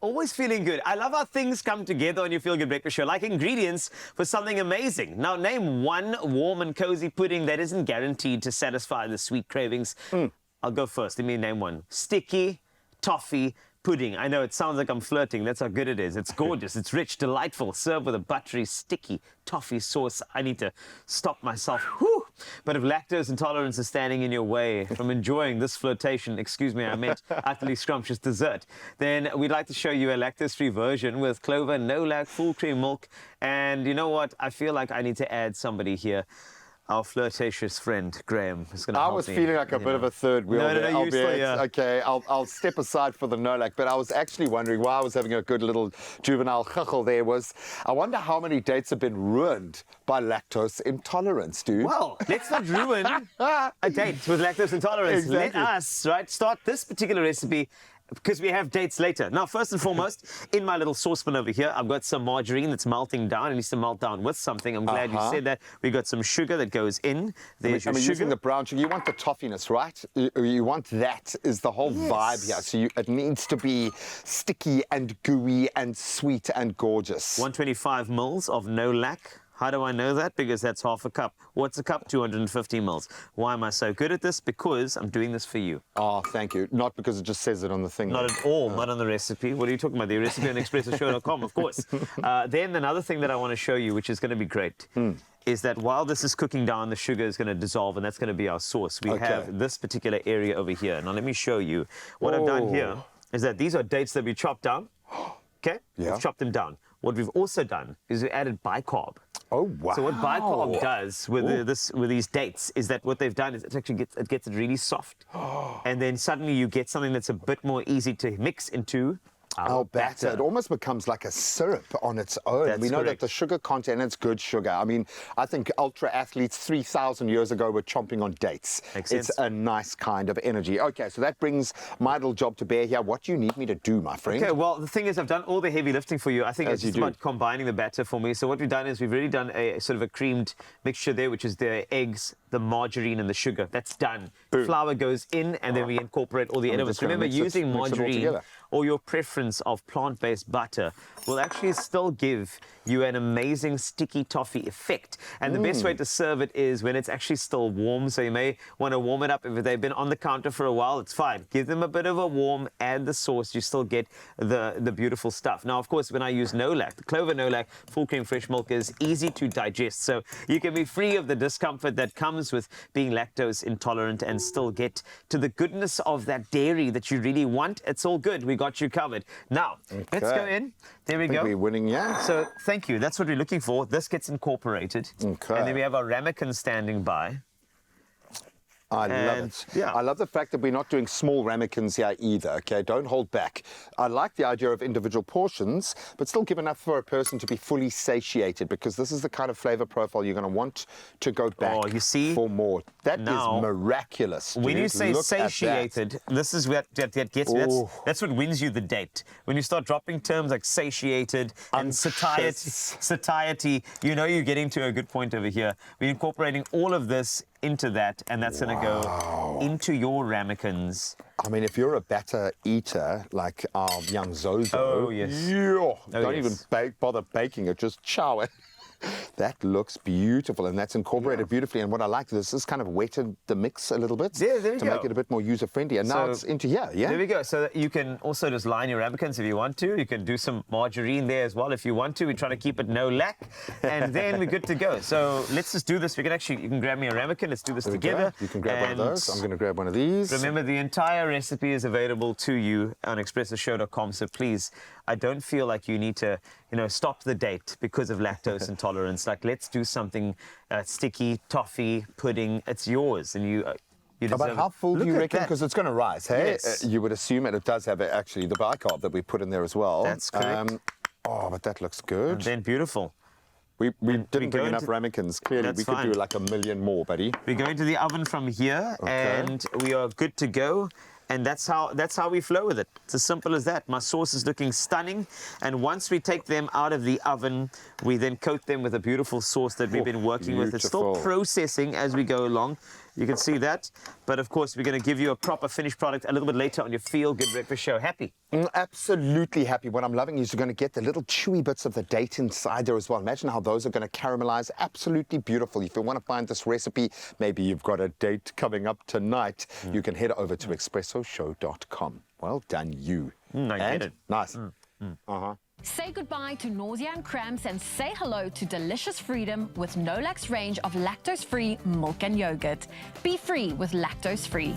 Always feeling good. I love how things come together on your Feel Good Breakfast Show, like ingredients for something amazing. Now, name one warm and cozy pudding that isn't guaranteed to satisfy the sweet cravings. I'll go first. Let me name one. Sticky toffee pudding. I know it sounds like I'm flirting. That's how good it is. It's gorgeous. It's rich, delightful. Served with a buttery, sticky toffee sauce. I need to stop myself. Whew. But if lactose intolerance is standing in your way from enjoying this flirtation, excuse me, I meant utterly scrumptious dessert, then we'd like to show you a lactose-free version with CLOVER, Nolac, full cream milk. And you know what? I feel like I need to add somebody here. Our flirtatious friend, Graham, is going to help me. I was feeling like a bit of a third wheel there. No, yeah. Okay, I'll step aside for the Nolac, but I was actually wondering why I was having a good little juvenile chuckle there was, I wonder how many dates have been ruined by lactose intolerance, dude. Well, let's not ruin a date with lactose intolerance. Exactly. Let us, start this particular recipe because we have dates later. Now, first and foremost, in my little saucepan over here, I've got some margarine that's melting down. It needs to melt down with something. I'm glad you said that. We've got some sugar that goes in. There's your sugar. Using the brown sugar, you want the toffiness, right? You want that is the whole vibe here. So it needs to be sticky and gooey and sweet and gorgeous. 125 mils of Nolac. How do I know that? Because that's half a cup. What's a cup? 250 mils. Why am I so good at this? Because I'm doing this for you. Oh, thank you. Not because it just says it on the thing. Not at all. Not on the recipe. What are you talking about? The recipe on expressoshow.com, of course. Then another thing that I want to show you, which is going to be great, is that while this is cooking down, the sugar is going to dissolve, and that's going to be our sauce. We have this particular area over here. Now, let me show you. What I've done here is that these are dates that we chopped down. Okay? Yeah. We've chopped them down. What we've also done is we added bicarb. Oh, wow. So what bicarb does with these dates is that what they've done is it actually gets it really soft. And then suddenly you get something that's a bit more easy to mix into our batter. It almost becomes like a syrup on its own. That's we know correct. that the sugar content, it's good sugar. I mean, I think ultra athletes 3,000 years ago were chomping on dates. Makes it's sense. a nice kind of energy. Okay, so that brings my little job to bear here. What do you need me to do, my friend? Okay, well, the thing is, I've done all the heavy lifting for you. I think it's just about combining the batter for me. So what we've done is we've really done a sort of a creamed mixture there, which is the eggs, the margarine, and the sugar. That's done. Boom. Flour goes in, and then we incorporate all the elements. Remember, using margarine or your preference of plant-based butter will actually still give you an amazing sticky toffee effect. And the best way to serve it is when it's actually still warm. So you may want to warm it up. If they've been on the counter for a while, it's fine. Give them a bit of a warm, add the sauce, you still get the beautiful stuff. Now, of course, when I use Nolac, the CLOVER Nolac full cream fresh milk is easy to digest. So you can be free of the discomfort that comes with being lactose intolerant and still get to the goodness of that dairy that you really want. It's all good. We got you covered. Now, let's go in. There we go. We're winning, yeah. So thank you. That's what we're looking for. This gets incorporated. Okay. And then we have our ramekin standing by. I love it. Yeah. I love the fact that we're not doing small ramekins here either, okay? Don't hold back. I like the idea of individual portions, but still give enough for a person to be fully satiated, because this is the kind of flavor profile you're going to want to go back for more. That is miraculous, dude. When you say Look satiated, this is what gets me. That's what wins you the date. When you start dropping terms like satiated and satiety, you know you're getting to a good point over here. We're incorporating all of this into that, and that's going to go into your ramekins. I mean, if you're a batter eater like our young Zozo, don't even bother baking it, just chow it. That looks beautiful, and that's incorporated beautifully. And what I like, this is kind of wetted the mix a little bit to make it a bit more user-friendly. And now it's into here, There we go. So you can also just line your ramekins if you want to. You can do some margarine there as well if you want to. We're trying to keep it Nolac, and then we're good to go. So let's just do this. You can grab me a ramekin. Let's do this together. You can grab one of those. I'm going to grab one of these. Remember, the entire recipe is available to you on expressoshow.com. So please, I don't feel like you need to, stop the date because of lactose intolerance. Like, let's do something sticky, toffee, pudding. It's yours, and you deserve About how full do you reckon? That. Because it's going to rise, hey? Yes. You would assume, and it does have actually the bicarb that we put in there as well. That's correct. But that looks good. And then beautiful. We didn't bring enough ramekins. Clearly, we could do like 1 million more, buddy. We go into the oven from here, and we are good to go. And that's how we flow with it. It's as simple as that. My sauce is looking stunning. And once we take them out of the oven, we then coat them with a beautiful sauce that we've been working with. It's still processing as we go along. You can see that. But of course, we're going to give you a proper finished product a little bit later on your Feel Good Breakfast Show. Happy? Absolutely happy. What I'm loving is you're going to get the little chewy bits of the date inside there as well. Imagine how those are going to caramelize. Absolutely beautiful. If you want to find this recipe, maybe you've got a date coming up tonight, you can head over to expressoshow.com. Well done, you. I get it. Nice. Say goodbye to nausea and cramps and say hello to delicious freedom with Nolac's range of lactose-free milk and yogurt. Be free with lactose-free.